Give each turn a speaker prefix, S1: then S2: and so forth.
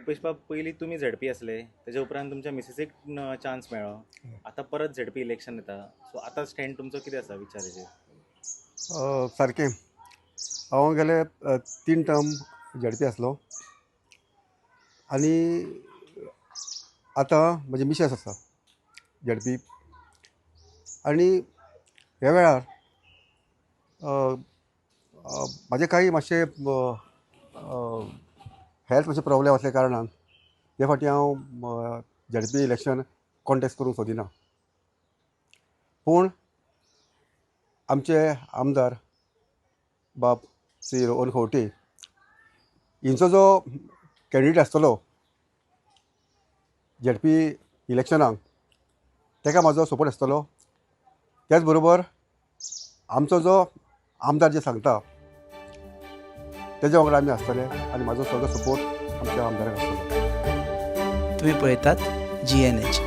S1: पुष्पा पयलीं तुमी झडपी असले तेच्या उपरांत तुमच्या मिसेसीक चान्स मेळ्ळो. आतां परत झडपी इलेक्शन येता, सो आतां स्टँड तुमचो कितें आसा विचाराचेर?
S2: सारकें. हांव गेले 3 टर्म झडपी आसलो आनी आतां म्हजे मिसेस आसा झडपी. आनी ह्या वेळार म्हाजे काही मातशे हेल्थ मातशे प्रॉब्लेम आसल्या कारणान हे फावटी हांव झडपी इलेक्शन कॉन्टेस्ट करूंक सोदिना. पूण आमचे आमदार बाब श्री रोहन खंवटे हिंचो जो कॅन्डिडेट आसतलो झडपी इलेक्शनाक ताका म्हाजो सपोर्ट आसतलो. त्याच बरोबर आमचो जो आमदार जे सांगता तेज्या वांगडा आमी आसतले आनी म्हाजो सगळो सपोर्ट आमच्या आमदाराक आसतलो.
S3: तुम्ही पळयतात GNH.